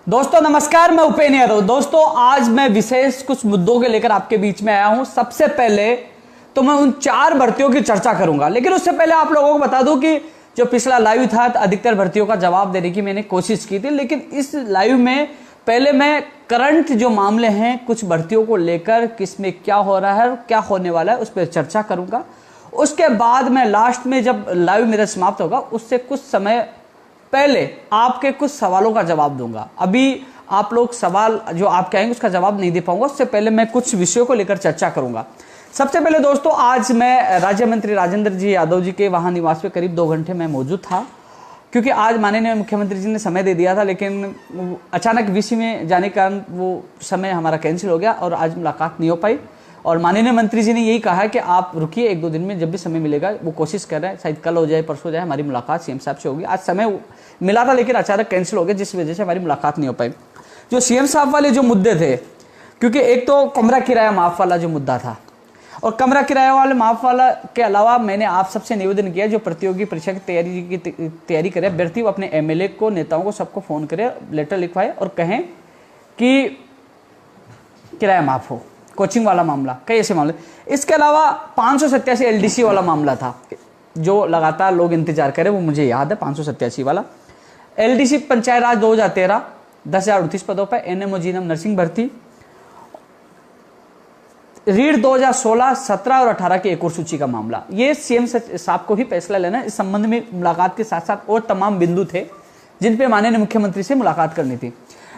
दोस्तों नमस्कार, मैं उपेन्द्र यादव। दोस्तों आज मैं विशेष कुछ मुद्दों के लेकर आपके बीच में आया हूं। सबसे पहले तो मैं उन 4 भर्तियों की चर्चा करूंगा, लेकिन उससे पहले आप लोगों को बता दूं कि जो पिछला लाइव था अधिकतर भर्तियों का जवाब देने की मैंने कोशिश की थी, लेकिन इस लाइव में पहले मैं करंट जो मामले हैं कुछ भर्तियों को लेकर, किसमें क्या हो रहा है और क्या होने वाला है, उस पर चर्चा करूंगा। उसके बाद मैं लास्ट में जब लाइव मेरा समाप्त होगा उससे कुछ समय पहले आपके कुछ सवालों का जवाब दूंगा। अभी आप लोग सवाल जो आप कहेंगे उसका जवाब नहीं दे पाऊंगा, उससे पहले मैं कुछ विषयों को लेकर चर्चा करूंगा। सबसे पहले दोस्तों आज मैं राज्य मंत्री राजेंद्र जी यादव जी के वहां निवास पे करीब 2 घंटे में मौजूद था, क्योंकि आज माननीय मुख्यमंत्री जी ने समय दे दिया था, लेकिन अचानक विषय में जाने के कारण वो समय हमारा कैंसिल हो गया और आज मुलाकात नहीं हो पाई। और माननीय मंत्री जी ने यही कहा कि आप रुकिए, 1-2 दिन में जब भी समय मिलेगा वो कोशिश कर रहे हैं, शायद कल हो जाए परसों हो जाए, हमारी मुलाकात सीएम साहब से होगी। आज समय मिला था लेकिन अचानक कैंसिल हो गया, जिस वजह से हमारी मुलाकात नहीं हो पाई। जो सीएम साहब वाले जो मुद्दे थे, क्योंकि एक तो कमरा किराया माफ वाला जो मुद्दा था, और कमरा किराया वाले माफ वाला के अलावा मैंने आप सबसे निवेदन किया जो प्रतियोगी परीक्षा की तैयारी करे अभ्यर्थी वो अपने एमएलए को, नेताओं को, सबको फोन करे, लेटर लिखवाए और कहें कि किराया माफ हो। कोचिंग वाला मामला, कई ऐसे मामले। इसके अलावा 587 एलडीसी वाला मामला था जो लगातार लोग इंतजार करें, वो मुझे याद है 587 वाला एलडीसी। पंचायत राज 2013 10,038 पदों पर एनएमओ जीएनएम नर्सिंग भर्ती। रीड 2016, 17 और 18 की एक और सूची का मामला। ये सीएम साहब को ही फैसला लेना। इस संबंध में मुलाकात के साथ साथ और तमाम बिंदु थे जिन पे माननीय मुख्यमंत्री से मुलाकात करनी थी।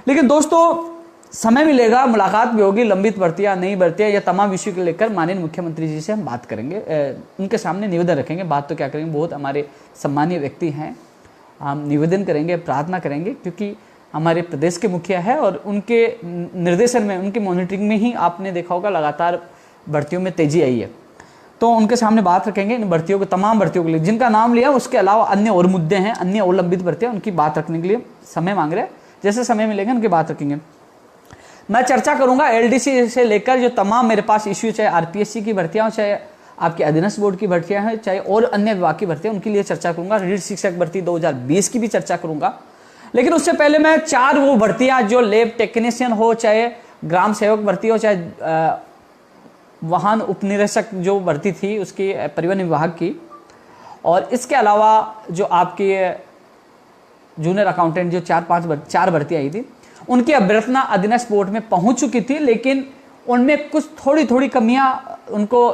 लेकिन दोस्तों समय मिलेगा, मुलाकात भी होगी, लंबित भर्तियां, नई भर्तियां, या तमाम विषयों को लेकर माननीय मुख्यमंत्री जी से हम बात करेंगे, उनके सामने निवेदन रखेंगे। बात तो क्या करेंगे, बहुत हमारे सम्मानीय व्यक्ति हैं, हम निवेदन करेंगे, प्रार्थना करेंगे, क्योंकि हमारे प्रदेश के मुखिया है और उनके निर्देशन में, उनकी मॉनिटरिंग में ही आपने देखा होगा लगातार भर्तियों में तेजी आई है। तो उनके सामने बात रखेंगे इन भर्तियों को, तमाम भर्तियों के लिए जिनका नाम लिया, उसके अलावा अन्य और मुद्दे हैं, अन्य और लंबित भर्तियां, उनकी बात रखने के लिए समय मांग रहे हैं। जैसे समय मिलेगा उनकी बात रखेंगे। मैं चर्चा करूंगा एलडीसी से लेकर जो तमाम मेरे पास इश्यू, चाहे आरपीएससी की भर्तियां, चाहे आपके अधीनस्थ बोर्ड की भर्तियां हैं, चाहे और अन्य विभाग की भर्तियां, उनके लिए चर्चा करूंगा। रीड शिक्षक भर्ती 2020 की भी चर्चा करूंगा। लेकिन उससे पहले मैं 4 वो भर्तियां जो लैब टेक्नीशियन हो, चाहे ग्राम सेवक भर्ती हो, चाहे वाहन उपनिरीक्षक जो भर्ती थी उसकी परिवहन विभाग की, और इसके अलावा जो आपकी जूनियर अकाउंटेंट जो 4 भर्तियां आई थी, उनकी अभ्यर्थना अधीनस्थ बोर्ड में पहुंच चुकी थी, लेकिन उनमें कुछ थोड़ी कमियां उनको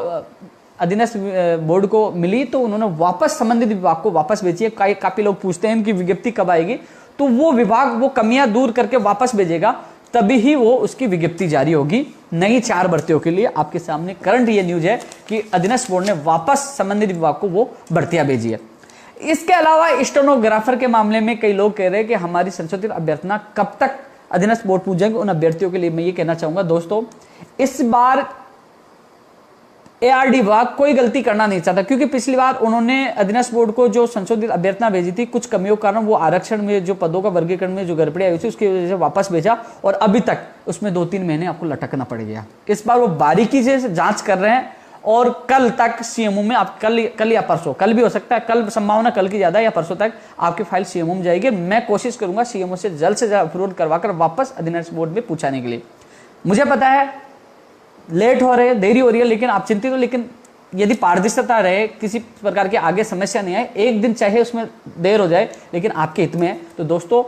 अधीनस्थ बोर्ड को मिली, तो उन्होंने वापस संबंधित विभाग को वापस भेजी है। काफी लोग पूछते हैं कि विज्ञप्ति कब आएगी, तो वो विभाग वो कमियां दूर करके वापस भेजेगा, तभी ही वो उसकी विज्ञप्ति जारी होगी नई 4 भर्तियों के लिए। आपके सामने करंट ये न्यूज है कि अधीनस्थ बोर्ड ने वापस संबंधित विभाग को वो भर्तियां भेजी है। इसके अलावा स्टेनोग्राफर के मामले में कई लोग कह रहे हैं कि हमारी संशोधित अभ्यर्थना कब तक अधीनस्थ बोर्ड पूछेंगे। उन अभ्यर्थियों के लिए मैं ये कहना चाहूंगा दोस्तों, इस बार एआरडी विभाग कोई गलती करना नहीं चाहता, क्योंकि पिछली बार उन्होंने अधीनस्थ बोर्ड को जो संशोधित अभ्यर्थना भेजी थी, कुछ कमियों के कारण वो आरक्षण में जो पदों का वर्गीकरण में जो गड़बड़ी आई थी उसकी वजह से वापस भेजा, और अभी तक उसमें 2-3 महीने आपको लटकना पड़ गया। इस बार वो बारीकी से जांच कर रहे हैं और कल तक सीएमओ में आप कल या परसों, कल भी हो सकता है, कल संभावना कल की ज्यादा, या परसों तक आपकी फाइल सीएमओ में जाएगी। मैं कोशिश करूंगा सीएमओ से जल्द अप्रूवल करवाकर वापस अधीनस्थ बोर्ड में पूछाने के लिए। मुझे पता है लेट हो रहे हैं, देरी हो रही है, लेकिन आप चिंतित हो, लेकिन यदि पारदर्शिता रहे, किसी प्रकार की आगे समस्या नहीं आए, एक दिन चाहे उसमें देर हो जाए, लेकिन आपके हित में है। तो दोस्तों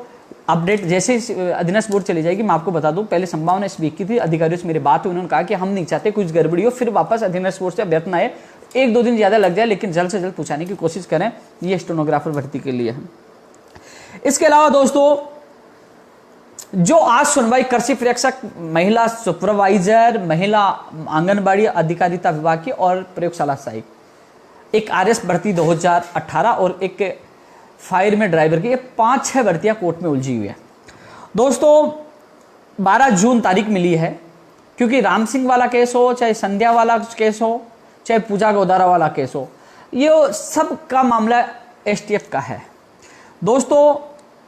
अपडेट जैसे ही अधीनस्थ बोर्ड चली जाएगी मैं आपको बता दूं। पहले संभावना इस वीक की थी, अधिकारियों से मेरी बात हुई, उन्होंने कहा कि हम नहीं चाहते कुछ गड़बड़ी हो, फिर वापस अधीनस्थ बोर्ड से अभ्यर्थना आए, 1-2 दिन ज्यादा लग जाए, लेकिन जल्द से जल्द पूछाने की कोशिश करें। ये स्टेनोग्राफर भर्ती के लिए है। इसके अलावा दोस्तों जो आज सुनवाई कृषि प्रेक्षक, महिला सुपरवाइजर, महिला आंगनबाड़ी अधिकारिता विभाग की और प्रयोगशाला सहायक, एक आरएस भर्ती 2018 और एक फायर में ड्राइवर की, ये 5-6 भर्तियां कोर्ट में उलझी हुई है। दोस्तों 12 जून तारीख मिली है, क्योंकि राम सिंह वाला केस हो, चाहे संध्या वाला केस हो, चाहे पूजा गोदारा वाला केस हो, ये सब का मामला एसटीएफ का है। दोस्तों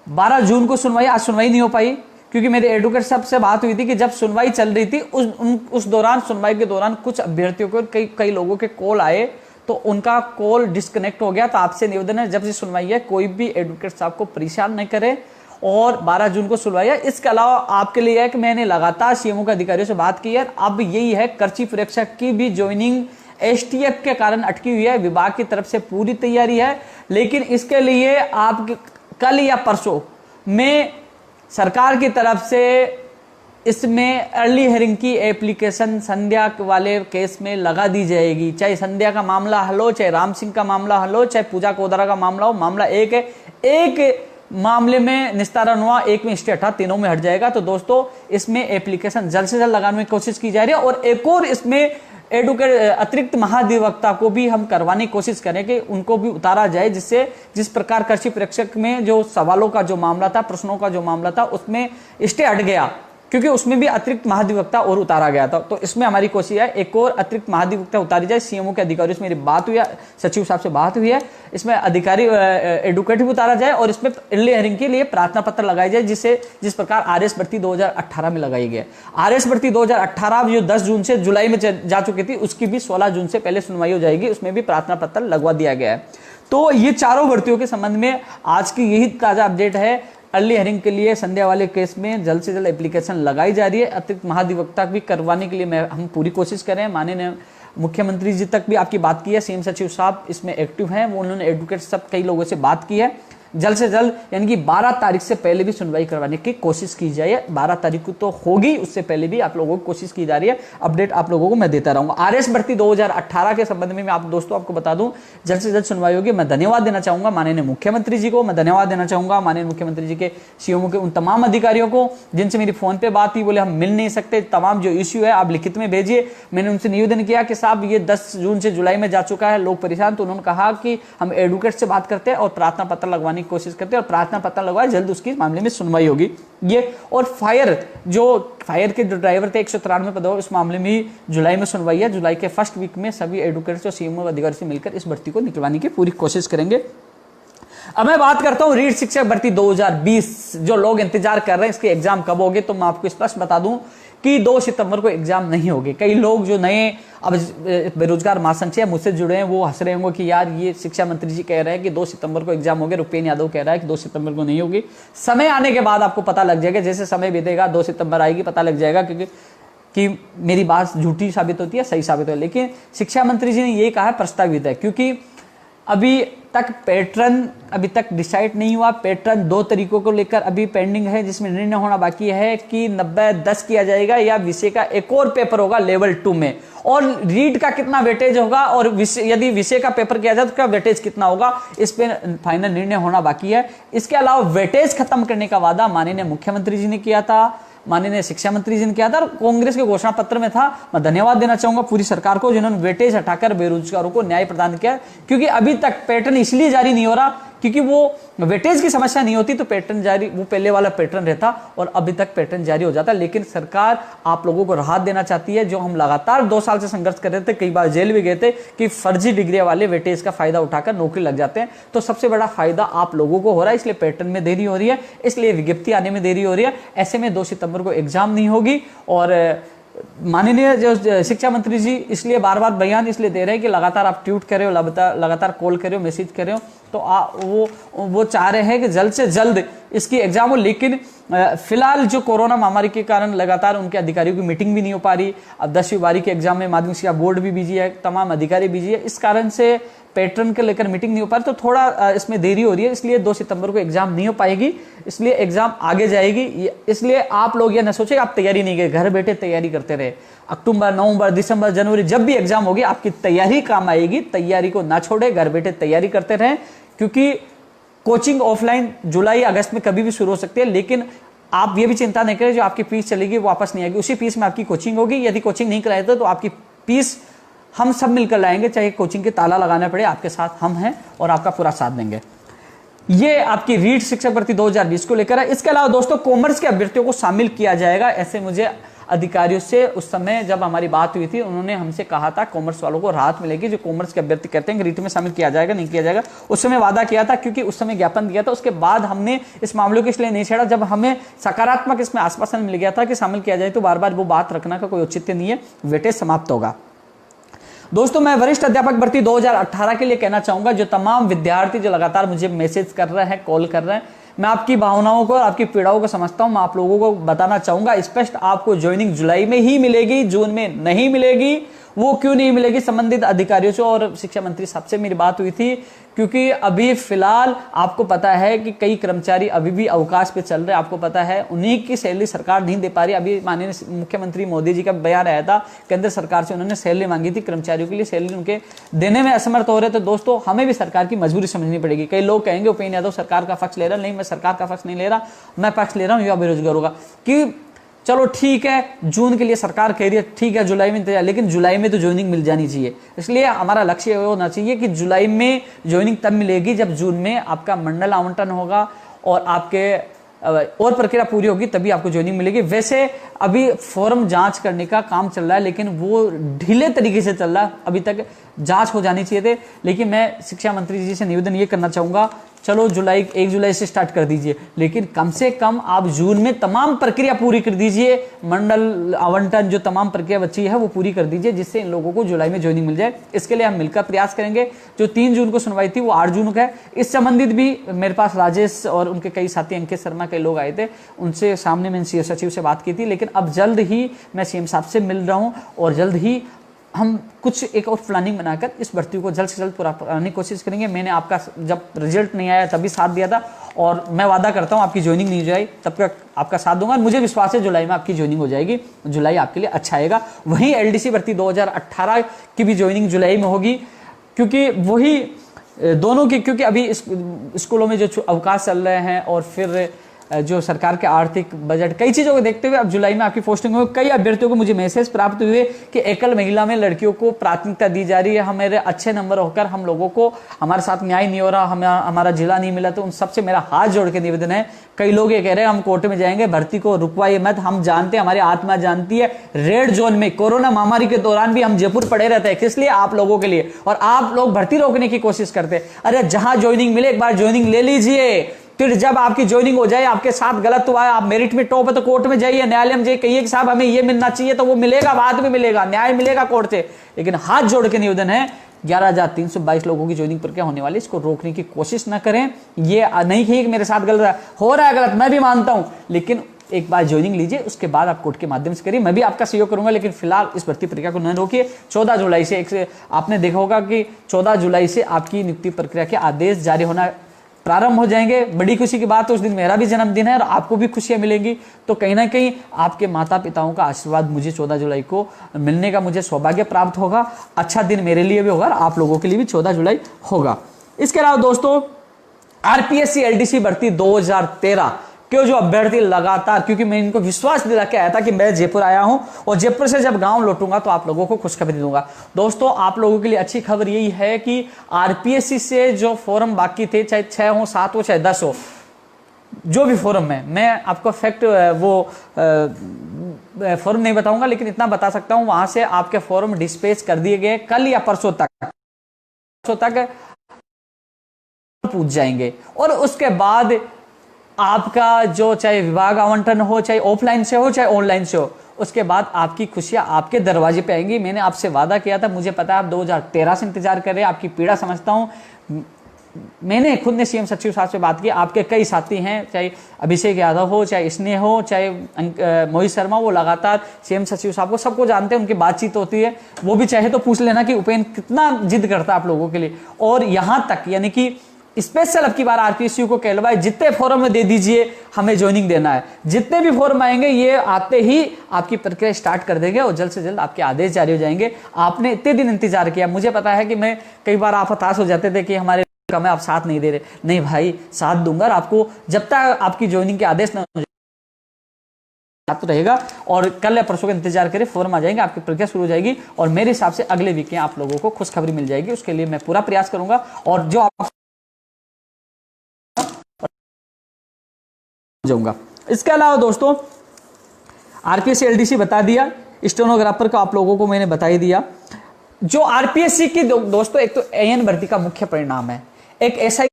12 जून को सुनवाई, आज सुनवाई नहीं हो पाई, क्योंकि मेरे एडवोकेट साहब से बात हुई थी कि जब सुनवाई चल रही थी उस दौरान, सुनवाई के दौरान कुछ अभ्यर्थियों को कई लोगों के कॉल आए, तो उनका कॉल डिस्कनेक्ट हो गया। तो आपसे निवेदन है जब से सुनवाई है कोई भी एडवोकेट साहब को परेशान नहीं करे और 12 जून को सुनवाई है। इसके अलावा आपके लिए है कि मैंने लगातार सीएमओ के अधिकारियों से बात की है, अब यही है कर्ची परीक्षा की भी ज्वाइनिंग एसटीएफ के कारण अटकी हुई है। विभाग की तरफ से पूरी तैयारी है, लेकिन इसके लिए आप कल या परसों में सरकार की तरफ से इसमें अर्ली हियरिंग की एप्लीकेशन संध्या वाले केस में लगा दी जाएगी। चाहे संध्या का मामला हल हो, चाहे राम सिंह का मामला हल हो, चाहे पूजा कोदरा का मामला हो, मामला एक है। एक मामले में निस्तारण हुआ, एक में स्टे हटा, तीनों में हट जाएगा। तो दोस्तों इसमें एप्लीकेशन जल्द से जल्द लगाने की कोशिश की जा रही है। और एक और इसमें एडवोकेट अतिरिक्त महाधिवक्ता को भी हम करवाने की कोशिश करें कि उनको भी उतारा जाए, जिससे जिस प्रकार कृषि परीक्षक में जो सवालों का जो मामला था, प्रश्नों का जो मामला था, उसमें स्टे हट गया, क्योंकि उसमें भी अतिरिक्त महाधिवक्ता और उतारा गया था। तो इसमें हमारी कोशिश है एक और अतिरिक्त महाधिवक्ता उतारी जाए। सीएमओ के अधिकारियों से मेरी बात हुई है, सचिव साहब से बात हुई है, इसमें अधिकारी एडवोकेट भी उतारा जाए और इसमें अर्ली हियरिंग के लिए प्रार्थना पत्र लगाया जाए, जिस प्रकार आरएस भर्ती 2018 में लगाई गई। आरएस भर्ती 2018 जो 10 जून से जुलाई में जा चुकी थी, उसकी भी 16 जून से पहले सुनवाई हो जाएगी, उसमें भी प्रार्थना पत्र लगवा दिया गया है। तो ये चारों भर्तियों के संबंध में आज की यही ताजा अपडेट है। अर्ली हियरिंग के लिए संध्या वाले केस में जल्द से जल्द एप्लीकेशन लगाई जा रही है। अतिरिक्त महाधिवक्ता भी करवाने के लिए हम पूरी कोशिश करें। माननीय मुख्यमंत्री जी तक भी आपकी बात की है, सीएम सचिव साहब इसमें एक्टिव हैं, वो उन्होंने एडवोकेट सब कई लोगों से बात की है। जल्द से जल्द यानी कि 12 तारीख से पहले भी सुनवाई करवाने की कोशिश की जाए। 12 तारीख को तो होगी, उससे पहले भी आप लोगों को कोशिश की जा रही है। अपडेट आप लोगों को मैं देता रहूंगा। आरएस भर्ती 2018 के संबंध में मैं दोस्तों आपको बता दूं, जल्द से जल्द सुनवाई होगी। मैं धन्यवाद देना चाहूंगा माननीय मुख्यमंत्री जी को, मैं धन्यवाद देना चाहूंगा माननीय मुख्यमंत्री जी के सीएमओ के उन तमाम अधिकारियों को जिनसे मेरी फोन पे बात हुई, बोले हम मिल नहीं सकते, तमाम जो इश्यू है आप लिखित में भेजिए। मैंने उनसे निवेदन किया कि साहब ये 10 जून से जुलाई में जा चुका है, लोग परेशान। तो उन्होंने कहा कि हम एडवोकेट से बात करते हैं और प्रार्थना पत्र लगवाने की कोशिश करते हैं और प्रार्थना पत्र लगवाए, जल्द उसकी मामले में सुनवाई होगी। ये और फायर के जो ड्राइवर थे 193 पद, इस मामले में जुलाई में सुनवाई है। जुलाई के फर्स्ट वीक में सभी एडवोकेट्स और सीएमओ अधिकारी से मिलकर इस भर्ती को निकलवाने की पूरी कोशिश करेंगे। अब मैं बात करता हूं रीट शिक्षक भर्ती 2020, जो लोग इंतजार कर रहे हैं इसके एग्जाम कब होंगे, तो मैं आपको स्पष्ट बता दूं कि 2 सितंबर को एग्जाम नहीं होगी। कई लोग जो नए अब बेरोजगार महासंघ से मुझसे जुड़े हैं वो हंस रहे होंगे कि यार ये शिक्षा मंत्री जी कह रहे हैं कि 2 सितंबर को एग्जाम होंगे, रुपेन यादव कह रहा है कि 2 सितंबर को नहीं होगी। समय आने के बाद आपको पता लग जाएगा, जैसे समय बीतेगा 2 सितंबर आएगी पता लग जाएगा, क्योंकि कि मेरी बात झूठी साबित होती है, सही साबित होती है। लेकिन शिक्षा मंत्री जी ने यही कहा है प्रस्तावित है, क्योंकि अभी तक पैटर्न अभी तक डिसाइड नहीं हुआ। पैटर्न 2 तरीकों को लेकर अभी पेंडिंग है, जिसमें निर्णय होना बाकी है कि 90-10 किया जाएगा या विषय का एक और पेपर होगा लेवल 2 में, और रीड का कितना वेटेज होगा और यदि विषय का पेपर किया जाए तो उसका वेटेज कितना होगा, इस पे फाइनल निर्णय होना बाकी है। इसके अलावा वेटेज खत्म करने का वादा माननीय मुख्यमंत्री जी ने किया था, माननीय शिक्षा मंत्री जी ने किया था और कांग्रेस के घोषणा पत्र में था। मैं धन्यवाद देना चाहूंगा पूरी सरकार को जिन्होंने वेटेज हटाकर बेरोजगारों को न्याय प्रदान किया, क्योंकि अभी तक पैटर्न इसलिए जारी नहीं हो रहा क्योंकि वो वेटेज की समस्या नहीं होती तो पैटर्न जारी, वो पहले वाला पैटर्न रहता और अभी तक पैटर्न जारी हो जाता। लेकिन सरकार आप लोगों को राहत देना चाहती है, जो हम लगातार 2 साल से संघर्ष कर रहे थे, कई बार जेल भी गए थे कि फर्जी डिग्री वाले वेटेज का फायदा उठाकर नौकरी लग जाते हैं। तो सबसे बड़ा फायदा आप लोगों को हो रहा है, इसलिए पैटर्न में देरी हो रही है, इसलिए विज्ञप्ति आने में देरी हो रही है। ऐसे में 2 सितंबर को एग्जाम नहीं होगी। और माननीय जो शिक्षा मंत्री जी इसलिए बार बार बयान इसलिए दे रहे हैं कि लगातार आप ट्वीट कर रहे हो, लगातार कॉल कर रहे हो, मैसेज कर रहे हो, तो वो चाह रहे हैं कि जल्द से जल्द इसकी एग्जाम हो। लेकिन फिलहाल जो कोरोना महामारी के कारण लगातार उनके अधिकारियों की मीटिंग भी नहीं हो पा रही। अब 10वीं बारी के एग्जाम में माध्यमिक शिक्षा बोर्ड भी बिजी है, तमाम अधिकारी बिजी है, इस कारण से पैटर्न के लेकर मीटिंग नहीं हो पा रही, तो थोड़ा इसमें देरी हो रही है। इसलिए 2 सितंबर को एग्जाम नहीं हो पाएगी, इसलिए एग्जाम आगे जाएगी। इसलिए आप लोग ये न सोचे आप तैयारी नहीं गए, घर बैठे तैयारी करते रहे। अक्टूबर, नवंबर, दिसंबर, जनवरी जब भी एग्जाम होगी आपकी तैयारी काम आएगी। तैयारी को ना छोड़े, घर बैठे तैयारी करते रहें, क्योंकि कोचिंग ऑफलाइन जुलाई अगस्त में कभी भी शुरू हो सकती है। लेकिन आप ये भी चिंता नहीं करें, जो आपकी फीस चलेगी वो वापस नहीं आएगी, उसी फीस में आपकी कोचिंग होगी। यदि कोचिंग नहीं कराए तो आपकी फीस हम सब मिलकर लाएंगे, चाहे कोचिंग के ताला लगाना पड़े, आपके साथ हम हैं और आपका पूरा साथ देंगे। ये आपकी रीट शिक्षक भर्ती 2020 को लेकर है। इसके अलावा दोस्तों कॉमर्स के अभ्यर्थियों को शामिल किया जाएगा, ऐसे मुझे अधिकारियों से उस समय जब हमारी बात हुई थी उन्होंने हमसे कहा था कॉमर्स वालों को राहत मिलेगी। जो कॉमर्स के अभ्यर्थी कहते हैं कि रीट में शामिल किया जाएगा, नहीं किया जाएगा, उस समय वादा किया था, क्योंकि उस समय ज्ञापन दिया था। उसके बाद हमने इस मामले को इसलिए नहीं छेड़ा, जब हमें सकारात्मक इसमें आश्वासन मिल गया था कि शामिल किया जाए, तो बार बार वो बात रखना का कोई औचित्य नहीं है, वेटेज समाप्त होगा। दोस्तों मैं वरिष्ठ अध्यापक भर्ती 2018 के लिए कहना चाहूंगा, जो तमाम विद्यार्थी जो लगातार मुझे मैसेज कर रहे हैं, कॉल कर रहे हैं, मैं आपकी भावनाओं को और आपकी पीड़ाओं को समझता हूं। मैं आप लोगों को बताना चाहूंगा स्पष्ट, आपको ज्वाइनिंग जुलाई में ही मिलेगी, जून में नहीं मिलेगी। वो क्यों नहीं मिलेगी? संबंधित अधिकारियों से और शिक्षा मंत्री साहब से मेरी बात हुई थी, क्योंकि अभी फिलहाल आपको पता है कि कई कर्मचारी अभी भी अवकाश पे चल रहे हैं। आपको पता है उन्हीं की सैलरी सरकार नहीं दे पा रही। अभी माननीय मुख्यमंत्री मोदी जी का बयान आया था, केंद्र सरकार से उन्होंने सैलरी मांगी थी, कर्मचारियों के लिए सैलरी उनके देने में असमर्थ हो रहे। तो दोस्तों हमें भी सरकार की मजबूरी समझनी पड़ेगी। कई लोग कहेंगे उपेंद्र यादव सरकार का पक्ष ले रहा, नहीं मैं सरकार का पक्ष नहीं ले रहा, मैं पक्ष ले रहा हूं युवा बेरोजगारों का। कि चलो ठीक है, जून के लिए सरकार कह रही है, ठीक है जुलाई में इंतजार, लेकिन जुलाई में तो ज्वाइनिंग मिल जानी चाहिए। इसलिए हमारा लक्ष्य होना चाहिए कि जुलाई में ज्वाइनिंग तब मिलेगी जब जून में आपका मंडल आवंटन होगा और आपके और प्रक्रिया पूरी होगी, तभी आपको ज्वाइनिंग मिलेगी। वैसे अभी फॉर्म जांच करने का काम चल रहा है, लेकिन वो ढीले तरीके से चल रहा है, अभी तक जांच हो जानी चाहिए थे। लेकिन मैं शिक्षा मंत्री जी से निवेदन ये करना चाहूंगा, चलो 1 जुलाई से स्टार्ट कर दीजिए, लेकिन कम से कम आप जून में तमाम प्रक्रिया पूरी कर दीजिए। मंडल आवंटन जो तमाम प्रक्रिया बची है वो पूरी कर दीजिए, जिससे इन लोगों को जुलाई में ज्वाइनिंग मिल जाए। इसके लिए हम मिलकर प्रयास करेंगे। जो 3 जून को सुनवाई थी वो 8 जून को है। इस संबंधित भी मेरे पास राजेश और उनके कई साथी अंकित शर्मा कई लोग आए थे, उनसे सामने मैंने सीएस सचिव से बात की थी। लेकिन अब जल्द ही मैं सीएम साहब से मिल रहा हूँ और जल्द ही हम कुछ एक और प्लानिंग बनाकर इस भर्ती को जल्द से जल्द पूरा कराने की कोशिश करेंगे। मैंने आपका जब रिजल्ट नहीं आया तभी साथ दिया था और मैं वादा करता हूं आपकी ज्वाइनिंग नहीं हो जाए तब तक आपका साथ दूंगा। मुझे विश्वास है जुलाई में आपकी ज्वाइनिंग हो जाएगी, जुलाई आपके लिए अच्छा आएगा। वहीं एलडीसी भर्ती 2018 की भी ज्वाइनिंग जुलाई में होगी, क्योंकि वही दोनों की, क्योंकि अभी स्कूलों में जो अवकाश चल रहे हैं और फिर जो सरकार के आर्थिक बजट कई चीजों को देखते हुए अब जुलाई में आपकी पोस्टिंग हुई। कई अभ्यर्थियों को मुझे मैसेज प्राप्त हुए कि एकल महिला में लड़कियों को प्राथमिकता दी जा रही है, हमारे अच्छे नंबर होकर हम लोगों को हमारे साथ न्याय नहीं हो रहा, हमारा जिला नहीं मिला। तो उन सबसे मेरा हाथ जोड़ के निवेदन है। कई लोग ये कह रहे हैं हम कोर्ट में जाएंगे, भर्ती को रुकवाइए मत, हम जानते हैं, हमारी आत्मा जानती है, रेड जोन में कोरोना महामारी के दौरान भी हम जयपुर पड़े रहते हैं, किस लिए? आप लोगों के लिए। और आप लोग भर्ती रोकने की कोशिश करते हैं। अरे जहां ज्वाइनिंग मिले एक बार ज्वाइनिंग ले लीजिए, फिर जब आपकी ज्वाइनिंग हो जाए, आपके साथ गलत हुआ है, आप मेरिट में टॉप है तो कोर्ट में जाइए, न्यायालय में जाइए, कहिए कि साहब हमें ये मिलना चाहिए, तो वो मिलेगा, बाद में मिलेगा, न्याय मिलेगा कोर्ट से। लेकिन हाथ जोड़ के निवेदन है 11,322 लोगों की ज्वाइनिंग प्रक्रिया होने वाली, इसको रोकने की कोशिश न करें। ये नहीं कि मेरे साथ गलत हो रहा है, गलत मैं भी मानता हूं, लेकिन एक बार ज्वाइनिंग लीजिए, उसके बाद आप कोर्ट के माध्यम से करिए। मैं भी आपका सहयोग करूंगा, लेकिन फिलहाल इस भर्ती प्रक्रिया को न रोकिए। 14 जुलाई से आपने देखा होगा कि 14 जुलाई से आपकी नियुक्ति प्रक्रिया के आदेश जारी होना प्रारंभ हो जाएंगे। बड़ी खुशी की बात है, उस दिन मेरा भी जन्मदिन है और आपको भी खुशियां मिलेंगी। तो कहीं ना कहीं आपके माता पिताओं का आशीर्वाद मुझे 14 जुलाई को मिलने का मुझे सौभाग्य प्राप्त होगा। अच्छा दिन मेरे लिए भी होगा और आप लोगों के लिए भी 14 जुलाई होगा। इसके अलावा दोस्तों आरपीएससी एलडीसी भर्ती 2013 क्यों जो अभ्यर्थी लगातार, क्योंकि मैं इनको विश्वास दिला के आया था कि मैं जयपुर आया हूं और जयपुर से जब गांव लौटूंगा तो आप लोगों को खुशखबरी दूंगा। दोस्तों आप लोगों के लिए अच्छी खबर यही है कि आरपीएससी से जो फॉर्म बाकी थे, चाहे 6 हो, 7 हो, चाहे 10 हो, जो भी फॉर्म है, मैं आपको फैक्ट फॉर्म नहीं बताऊंगा, लेकिन इतना बता सकता हूं वहां से आपके फॉर्म डिस्पैच कर दिए गए कल या परसों तक पूछ जाएंगे। और उसके बाद आपका जो चाहे विभाग आवंटन हो, चाहे ऑफलाइन से हो, चाहे ऑनलाइन से हो, उसके बाद आपकी खुशियां आपके दरवाजे पे आएंगी। मैंने आपसे वादा किया था, मुझे पता है आप 2013 से इंतजार कर रहे हैं, आपकी पीड़ा समझता हूं। मैंने खुद ने सीएम सचिव साहब से बात की, आपके कई साथी हैं, चाहे अभिषेक यादव हो, चाहे स्नेह हो, चाहे मोहित शर्मा, वो लगातार सीएम सचिव साहब को सबको जानते हैं, उनकी बातचीत होती है। वो भी चाहे तो पूछ लेना कि उपेंद्र कितना जिद करता है आप लोगों के लिए। और यहां तक यानी कि स्पेशल अब की बार आरपीएसयू को कहलवाए, जितने फॉर्म में दे दीजिए, हमें ज्वाइनिंग देना है। जितने भी फॉर्म आएंगे ये आते ही आपकी प्रक्रिया स्टार्ट कर देंगे और जल्द से जल्द आपके आदेश जारी हो जाएंगे। आपने इतने दिन इंतजार किया, मुझे पता है कि मैं कई बार आप हताश हो जाते थे कि हमारे कम है, आप साथ नहीं दे रहे। नहीं भाई, साथ दूंगा आपको जब तक आपकी ज्वाइनिंग के आदेश न तो रहेगा। और कल या परसों का इंतजार करें, फॉर्म आ जाएंगे, आपकी प्रक्रिया शुरू हो जाएगी और मेरे हिसाब से अगले वीक में आप लोगों को खुशखबरी मिल जाएगी। उसके लिए मैं पूरा प्रयास करूंगा और जो आप जाऊंगा। इसके अलावा दोस्तों आरपीएससी एलडीसी बता दिया, स्टेनोग्राफर का आप लोगों को मैंने बता ही दिया। जो आरपीएससी की दोस्तों एक तो एएन भर्ती का मुख्य परिणाम है, एक एसआई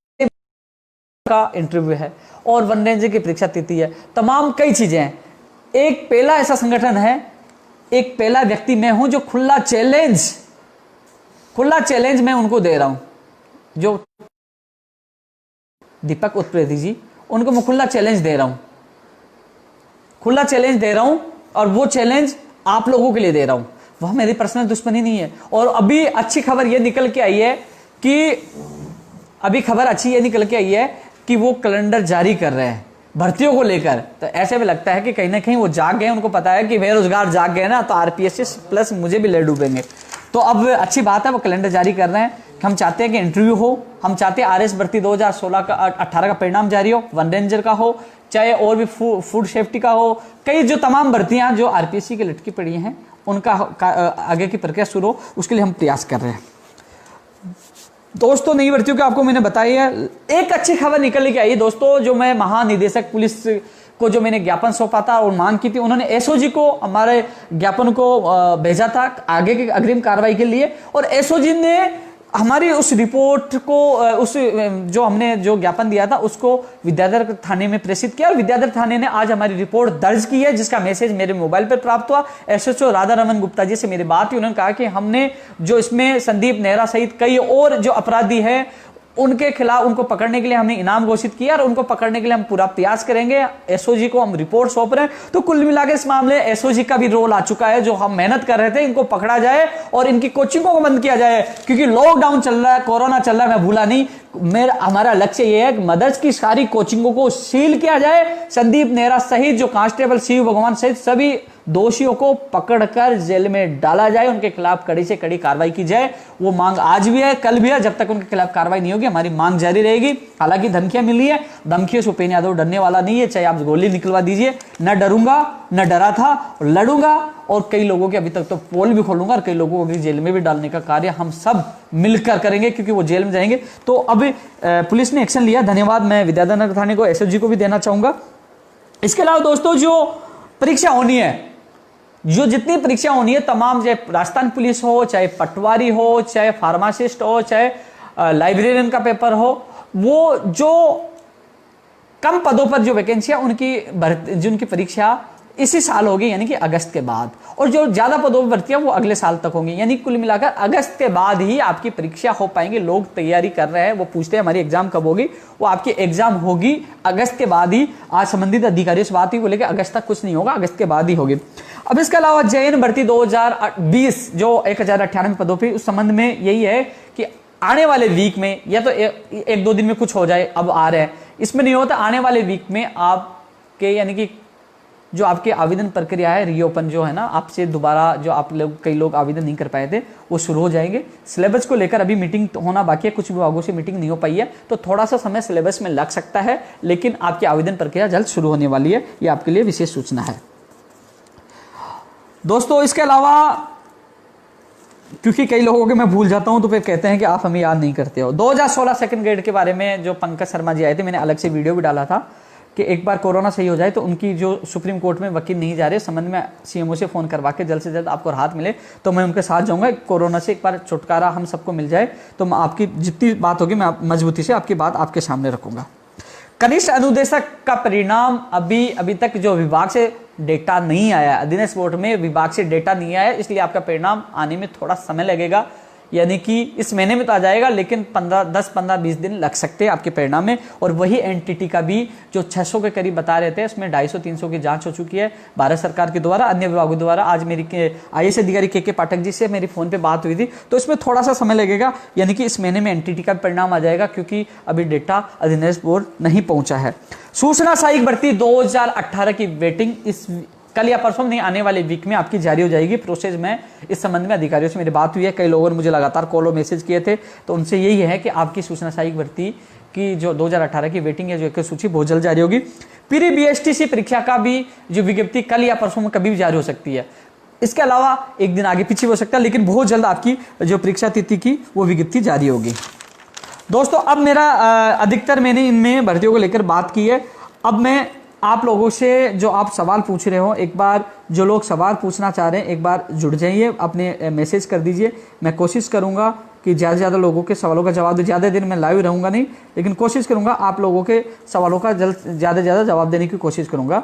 का इंटरव्यू है और वन रेंजर की परीक्षा तिथि है, तमाम कई चीजें हैं। एक पहला ऐसा संगठन है, एक पहला व्यक्ति मैं हूं जो खुला चैलेंज मैं उनको दे रहा हूं, जो दीपक उत्प्रेती जी उनको मैं खुला चैलेंज दे रहा हूं, खुला चैलेंज दे रहा हूं, और वो चैलेंज आप लोगों के लिए दे रहा हूं। वह मेरी पर्सनल दुश्मनी नहीं है। और अभी अच्छी खबर यह निकल के आई है कि वो कैलेंडर जारी कर रहे हैं भर्तियों को लेकर। तो ऐसे भी लगता है कि कहीं ना कहीं वो जाग गए, उनको पता है कि बेरोजगार जाग गए ना, तो आरपीएस प्लस मुझे भी ले डूबेंगे। तो अब अच्छी बात है, वो कैलेंडर जारी कर रहे हैं। हम चाहते हैं कि इंटरव्यू हो, हम चाहते हैं आरएस भर्ती 2016 का 18 का परिणाम जारी हो, वन रेंजर का हो, चाहे और भी फूड सेफ्टी का हो, कई जो तमाम भर्तियां जो आरपीएससी की लटकी पड़ी हैं उनका आगे की प्रक्रिया शुरू हो, उसके लिए हम प्रयास कर रहे हैं। दोस्तों नई भर्तियों की आपको मैंने बताई है। एक अच्छी खबर निकल के आई दोस्तों, जो मैं महानिदेशक पुलिस को जो मैंने ज्ञापन सौंपा था और मांग की थी, उन्होंने एसओजी को हमारे ज्ञापन को भेजा था आगे की अग्रिम कार्रवाई के लिए, और एसओजी ने हमारी उस रिपोर्ट को उस जो हमने जो ज्ञापन दिया था उसको विद्याधर थाने में प्रेषित किया, और विद्याधर थाने ने आज हमारी रिपोर्ट दर्ज की है, जिसका मैसेज मेरे मोबाइल पर प्राप्त हुआ। एसएचओ राधा रमन गुप्ता जी से मेरी बात हुई, उन्होंने कहा कि हमने जो इसमें संदीप नेहरा सहित कई और जो अपराधी हैं उनके खिलाफ, उनको पकड़ने के लिए हमने इनाम घोषित किया, और उनको पकड़ने के लिए हम पूरा प्रयास करेंगे। एसओजी को हम रिपोर्ट सौंप रहे हैं। तो कुल मिलाकर इस मामले एसओजी का भी रोल आ चुका है, जो हम मेहनत कर रहे थे, इनको पकड़ा जाए और इनकी कोचिंगों को बंद किया जाए, क्योंकि लॉकडाउन चल रहा है, कोरोना चल रहा है, मैं भूला नहीं। हमारा लक्ष्य यह है कि मदर्स की सारी कोचिंगों को सील किया जाए, संदीप नेहरा सहित जो कांस्टेबल शिव भगवान सहित सभी दोषियों को पकड़कर जेल में डाला जाए, उनके खिलाफ कड़ी से कड़ी कार्रवाई की जाए। वो मांग आज भी है, कल भी है। जब तक उनके खिलाफ कार्रवाई नहीं होगी हमारी मांग जारी रहेगी। हालांकि धमकियां मिली है, धमकियों से उपेन्द्र यादव डरने वाला नहीं है, चाहे आप गोली निकलवा दीजिए। न डरूंगा, न डरा था, लड़ूंगा, और कई लोगों के अभी तक तो पोल भी खोलूंगा, और कई लोगों को जेल में भी डालने का कार्य हम सब मिलकर करेंगे, क्योंकि वो जेल में जाएंगे। तो अब पुलिस ने एक्शन लिया, धन्यवाद मैं विद्याधर नगर थाने को, एसएसजी को भी देना चाहूंगा। इसके अलावा दोस्तों जो परीक्षा होनी है, जो जितनी परीक्षा होनी है तमाम, चाहे राजस्थान पुलिस हो, चाहे पटवारी हो, चाहे फार्मासिस्ट हो, चाहे लाइब्रेरियन का पेपर हो, वो जो कम पदों पर जो वैकेंसी है उनकी परीक्षा इसी साल होगी, यानी कि अगस्त के बाद, और जो ज्यादा पदों पर भर्ती है वो अगले साल तक होंगी। यानी कुल मिलाकर अगस्त के बाद ही आपकी परीक्षा हो पाएंगे। लोग तैयारी कर रहे हैं, वो पूछते हैं हमारी एग्जाम कब होगी, वो आपकी एग्जाम होगी अगस्त के बाद ही। आज संबंधित अधिकारियों से बात हुई, बोले कि अगस्त तक कुछ नहीं होगा, अगस्त के बाद ही होगी। अब इसके अलावा जैन भर्ती 2020 जो 1098 पदों पर, उस संबंध में यही है कि आने वाले वीक में, या तो एक दो दिन में कुछ हो जाए, अब आ रहे हैं, इसमें नहीं होता, आने वाले वीक में आपके यानी कि जो आपके आवेदन प्रक्रिया है, रीओपन जो है ना, आपसे दोबारा जो आप लोग कई लोग आवेदन नहीं कर पाए थे वो शुरू हो जाएंगे। सिलेबस को लेकर अभी मीटिंग होना बाकी है, कुछ विभागों से मीटिंग नहीं हो पाई है, तो थोड़ा सा समय सिलेबस में लग सकता है, लेकिन आपकी आवेदन प्रक्रिया जल्द शुरू होने वाली है। ये आपके लिए विशेष सूचना है दोस्तों। इसके अलावा क्योंकि कई लोगों के मैं भूल जाता हूं तो फिर कहते हैं कि आप हमें याद नहीं करते हो, 2016 सेकंड ग्रेड के बारे में जो पंकज शर्मा जी आए थे, मैंने अलग से वीडियो भी डाला था कि एक बार कोरोना सही हो जाए तो उनकी जो सुप्रीम कोर्ट में वकील नहीं जा रहे, संबंध में सीएमओ से फोन करवा के जल्द से जल्द आपको राहत मिले तो मैं उनके साथ जाऊंगा। कोरोना से एक बार छुटकारा हम सबको मिल जाए, तो मैं आपकी जितनी बात होगी मैं मजबूती से आपकी बात आपके सामने रखूंगा। कनिष्ठ अनुदेशक का परिणाम अभी तक जो विभाग से डेटा नहीं आया, अधीनस्थ बोर्ड में विभाग से डेटा नहीं आया, इसलिए आपका परिणाम आने में थोड़ा समय लगेगा। यानी कि इस महीने में तो आ जाएगा, लेकिन 10-15-20 दिन लग सकते हैं आपके परिणाम में। और वही एनटीटी का भी जो 600 के करीब बता रहे थे, उसमें 250-300 की जांच हो चुकी है भारत सरकार के द्वारा, अन्य विभागों द्वारा। आज मेरी आईएएस अधिकारी के पाठक जी से मेरी फोन पे बात हुई थी, तो इसमें थोड़ा सा समय लगेगा। यानी कि इस महीने में एनटीटी का परिणाम आ जाएगा, क्योंकि अभी डेटा अधीनस्थ बोर्ड नहीं पहुंचा है। सूचना सहायक भर्ती 2018 की वेटिंग इस कल या परसों नहीं, आने वाले वीक में आपकी जारी हो जाएगी प्रोसेस में। इस संबंध में अधिकारियों से मेरी बात हुई है, कई लोगों ने मुझे लगातार कॉल और मैसेज किए थे, तो उनसे यही है कि आपकी सूचना सहायक भर्ती की जो 2018 की वेटिंग है, जो एक सूची बहुत जल्द जारी होगी। प्री बीएसटीसी परीक्षा का भी जो विज्ञप्ति कल या परसों में कभी भी जारी हो सकती है। इसके अलावा एक दिन आगे पीछे हो सकता है, लेकिन बहुत जल्द आपकी जो परीक्षा तिथि की वो विज्ञप्ति जारी होगी। दोस्तों अब मेरा अधिकतर मैंने इनमें भर्तियों को लेकर बात की है। अब मैं आप लोगों से जो आप सवाल पूछ रहे हो, एक बार जो लोग सवाल पूछना चाह रहे हैं एक बार जुड़ जाइए, अपने मैसेज कर दीजिए। मैं कोशिश करूंगा कि ज़्यादा से ज़्यादा लोगों के सवालों का जवाब दूं। ज़्यादा दिन मैं लाइव रहूंगा नहीं, लेकिन कोशिश करूंगा आप लोगों के सवालों का ज़्यादा से ज़्यादा जवाब देने की कोशिश करूंगा।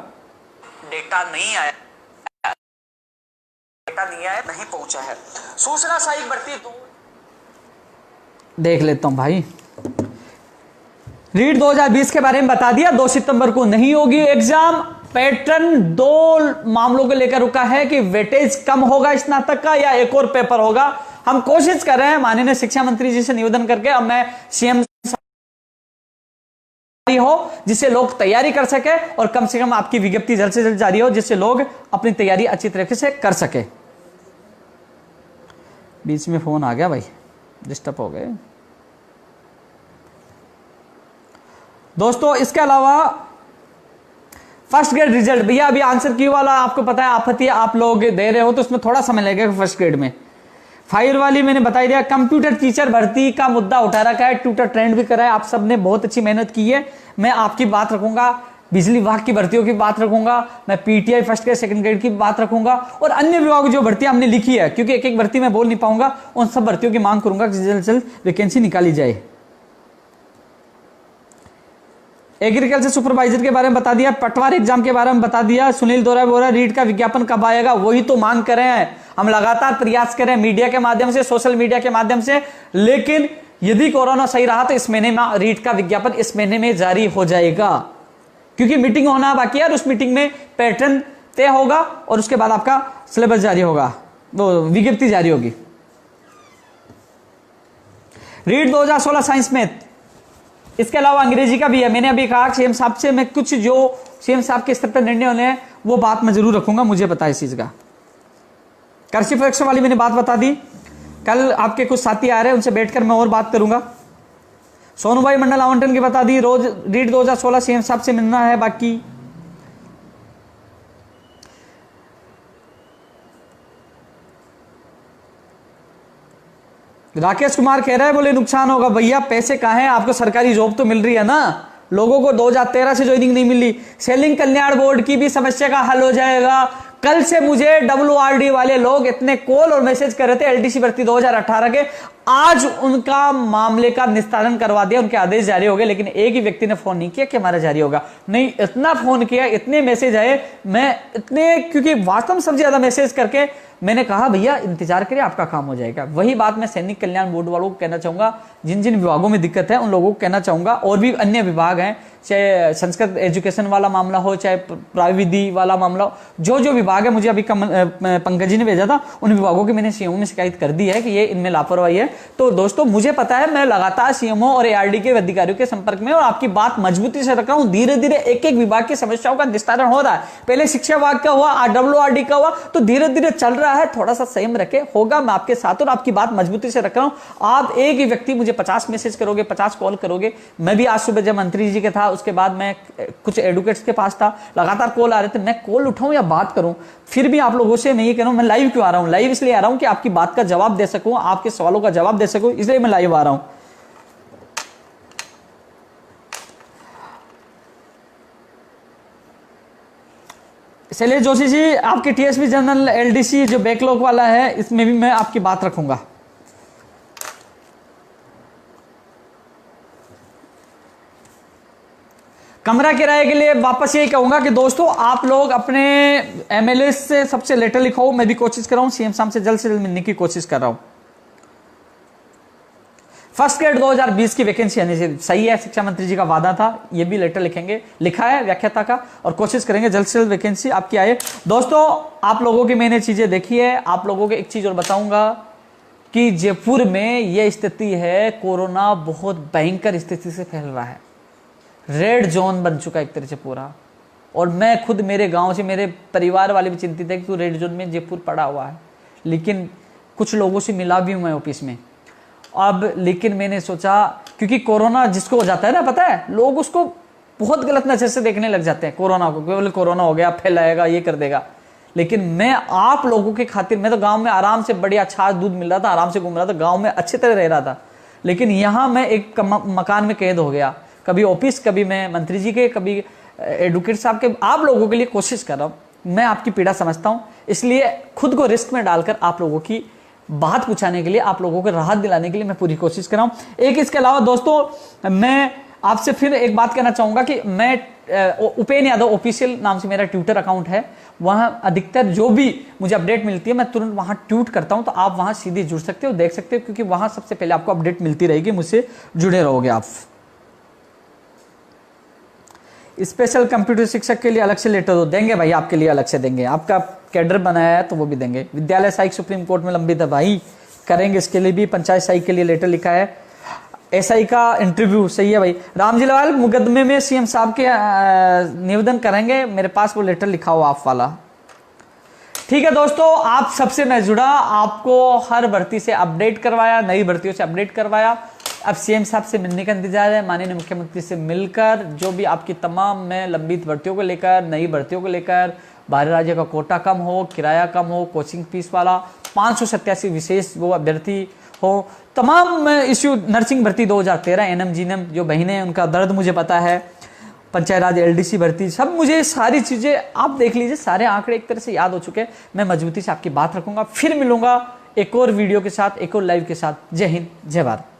डेटा नहीं आया, नहीं पहुंचा है। सूचना सहायक भर्ती देख लेता हूं भाई, रीट 2020 के बारे में बता दिया, 2 सितंबर को नहीं होगी एग्जाम। पैटर्न 2 मामलों को लेकर रुका है कि वेटेज कम होगा स्नातक का या एक और पेपर होगा। हम कोशिश कर रहे हैं माननीय शिक्षा मंत्री जी से निवेदन करके, अब मैं सीएम हो जिससे लोग तैयारी कर सके और कम से कम आपकी विज्ञप्ति जल्द से जल्द जारी हो जिससे लोग अपनी तैयारी अच्छी तरीके से कर सके। बीच में फोन आ गया भाई, डिस्टर्ब हो गए दोस्तों। इसके अलावा फर्स्ट ग्रेड रिजल्ट, भैया अभी आंसर की वाला आपको पता है आपत्ति आप लोग दे रहे हो तो उसमें थोड़ा समय लगेगा फर्स्ट ग्रेड में। फायर वाली मैंने बता दिया। कंप्यूटर टीचर भर्ती का मुद्दा उठा रखा है, ट्विटर ट्रेंड भी करा है, आप सबने बहुत अच्छी मेहनत की है। मैं आपकी बात रखूंगा, बिजली विभाग की भर्तियों की बात रखूंगा, मैं PTI first grade second grade की बात रखूंगा और अन्य विभागों की जो भर्तियां हमने लिखी है, क्योंकि एक एक भर्ती में बोल नहीं पाऊंगा, उन सब भर्तियों की मांग करूंगा कि जल्द से जल्द वैकेंसी निकाली जाए। एग्रीकल्चर सुपरवाइजर के बारे में बता दिया, पटवार एग्जाम के बारे में बता दिया। सुनील दोरा बोरा रीट का विज्ञापन कब आएगा, वही तो मांग कर रहे हैं। हम लगातार प्रयास कर रहे हैं मीडिया के माध्यम से, सोशल मीडिया के माध्यम से, लेकिन यदि कोरोना सही रहा तो इस महीने में रीट का विज्ञापन इस महीने में जारी हो जाएगा, क्योंकि मीटिंग होना बाकी है और उस मीटिंग में पैटर्न तय होगा और उसके बाद आपका सिलेबस जारी होगा, वो विज्ञप्ति जारी होगी। रीट 2016 साइंस मैथ, इसके अलावा अंग्रेजी का भी है। मैंने अभी कहा सीएम साहब से मैं कुछ जो सीएम साहब के स्तर पर निर्णय होने हैं वो बात मैं जरूर रखूंगा, मुझे पता है इस चीज का। कृषि परीक्षा वाली मैंने बात बता दी, कल आपके कुछ साथी आ रहे हैं उनसे बैठकर मैं और बात करूंगा। सोनू भाई मंडल आवंटन की बता दी, रोज रीट 2016 सीएम साहब से मिलना है बाकी। राकेश कुमार कह रहा है बोले नुकसान होगा, भैया पैसे कहां हैं, आपको सरकारी जॉब तो मिल रही है ना, लोगों को 2013 से ज्वाइनिंग नहीं मिली। सेलिंग कल्याण बोर्ड की भी समस्या का हल हो जाएगा। कल से मुझे डब्ल्यूआरडी वाले लोग इतने कॉल और मैसेज कर रहे थे एलडीसी भर्ती 2018 के, आज उनका मामले का निस्तारण करवा दिया, उनके आदेश जारी हो गए, लेकिन एक ही व्यक्ति ने फोन नहीं किया कि हमारा जारी होगा। नहीं, इतना फोन किया, इतने मैसेज आए, मैं इतने, क्योंकि वास्तव में सबसे ज्यादा मैसेज करके मैंने कहा भैया इंतजार करिए आपका काम हो जाएगा। वही बात मैं सैनिक कल्याण बोर्ड वालों को कहना चाहूंगा, जिन जिन विभागों में दिक्कत है उन लोगों को कहना चाहूंगा, और भी अन्य विभाग हैं, चाहे संस्कृत एजुकेशन वाला मामला हो, चाहे प्राविधि वाला मामला हो, जो जो विभाग है, मुझे अभी पंकज जी ने भेजा था, उन विभागों की मैंने सीएमओ में शिकायत कर दी है कि ये इनमें लापरवाही है। तो दोस्तों मुझे पता है, मैं लगातार सीएमओ और एआरडी के अधिकारियों के संपर्क में और आपकी बात मजबूती से रख रहा हूं। धीरे धीरे एक एक विभाग की समस्याओं का निस्तारण हो रहा है। पहले शिक्षा विभाग का हुआ, डब्ल्यूआरडी का हुआ, तो धीरे धीरे चल रहा है। थोड़ा सा संयम रखे, होगा, मैं आपके साथ और आपकी बात मजबूती से रख रहा हूं। आप एक ही व्यक्ति मुझे 50 मैसेज करोगे, 50 कॉल करोगे। मैं भी आज सुबह जब मंत्री जी के था, उसके बाद मैं कुछ एडवोकेट्स के पास था, लगातार कॉल आ रहे थे, मैं कॉल उठाऊं या बात करूं, फिर भी आप लोगों से मैं ये कह रहा हूं, मैं लाइव क्यों आ रहा हूं? लाइव इसलिए आ रहा हूं कि आपकी बात का जवाब दे सकूं, आपके सवालों का जवाब दे सकूं, इसलिए मैं लाइव आ रहा हूं। शैलेश जोशी जी, आपके टीएसपी जनरल एलडीसी जो बैकलॉग वाला है, इसमें भी मैं आपकी बात रखूंगा। कमरा किराए के लिए वापस यही कहूंगा कि दोस्तों आप लोग अपने एमएलए से सबसे लेटर लिखो। मैं भी कोशिश कर रहा हूं, सीएम साहब से जल्द मिलने की कोशिश कर रहा हूं। फर्स्ट ग्रेड 2020 की वैकेंसी आने से सही है, शिक्षा मंत्री जी का वादा था, ये भी लेटर लिखेंगे, लिखा है व्याख्याता का, और कोशिश करेंगे जल्द से जल्द वैकेंसी आपकी आए। दोस्तों आप लोगों की मैंने चीजें देखी है, आप लोगों को एक चीज और बताऊंगा कि जयपुर में यह स्थिति है, कोरोना बहुत भयंकर स्थिति से फैल रहा है, रेड जोन बन चुका है एक तरह से पूरा। और मैं खुद मेरे गांव से, मेरे परिवार वाले भी चिंतित है कि तू रेड जोन में जयपुर पड़ा हुआ है, लेकिन कुछ लोगों से मिला भी हूं मैं ऑफिस में अब। लेकिन मैंने सोचा, क्योंकि कोरोना जिसको हो जाता है ना, पता है लोग उसको बहुत गलत नजर से देखने लग जाते हैं, कोरोना को, केवल कोरोना हो गया, फैलाएगा, ये कर देगा। लेकिन मैं आप लोगों के खातिर, मैं तो गांव में आराम से बढ़िया छाछ दूध मिल रहा था, आराम से घूम रहा था, गांव में अच्छी तरह रह रहा था, लेकिन यहां मैं एक मकान में कैद हो गया, कभी ऑफिस, कभी मैं मंत्री जी के, कभी एडवोकेट साहब के। आप लोगों के लिए कोशिश कर रहा हूं, मैं आपकी पीड़ा समझता हूं, इसलिए खुद को रिस्क में डालकर आप लोगों की बात पूछाने के लिए, आप लोगों को राहत दिलाने के लिए मैं पूरी कोशिश कर रहा हूं। एक इसके अलावा दोस्तों मैं आपसे फिर एक बात कहना चाहूंगा कि मैं उपेन यादव ऑफिशियल नाम से मेरा ट्विटर अकाउंट है, वहां अधिकतर जो भी मुझे अपडेट मिलती है मैं तुरंत वहां ट्वीट करता हूं, तो आप वहां सीधे जुड़ सकते हो, देख सकते हो, क्योंकि वहां सबसे पहले आपको अपडेट मिलती रहेगी, मुझसे जुड़े रहोगे आप। स्पेशल कंप्यूटर शिक्षक के लिए अलग से लेटर दो, देंगे भाई, आपके लिए अलग से देंगे, आपका कैडर बनाया है तो वो भी देंगे। विद्यालय सहायक सुप्रीम कोर्ट में लंबित है भाई, करेंगे इसके लिए भी। पंचायत सहायक के लिए लेटर लिखा है। एसआई का इंटरव्यू, सही है भाई। रामजीलाल मुकदमे में सीएम साहब के निवेदन करेंगे, मेरे पास वो लेटर लिखा हो आप वाला। ठीक है दोस्तों, आप सबसे मैं जुड़ा, आपको हर भर्ती से अपडेट करवाया, नई भर्तियों से अपडेट करवाया। अब सीएम साहब से मिलने का इंतजार है, माननीय मुख्यमंत्री से मिलकर जो भी आपकी तमाम में लंबित भर्तियों को लेकर, नई भर्तियों को लेकर, बाहरी राज्य का कोटा कम हो, किराया कम हो, कोचिंग फीस वाला 587 विशेष वो अभ्यर्थी हो, तमाम इश्यू, नर्सिंग भर्ती 2013, एनएम जीएनएम जो बहनें हैं उनका दर्द मुझे पता है, पंचायत राज एलडीसी भर्ती, सब मुझे सारी चीजें आप देख लीजिए, सारे आंकड़े एक तरह से याद हो चुके हैं। मैं मजबूती से आपकी बात रखूंगा, फिर मिलूंगा एक और वीडियो के साथ, एक और लाइव के साथ। जय हिंद, जय भारत।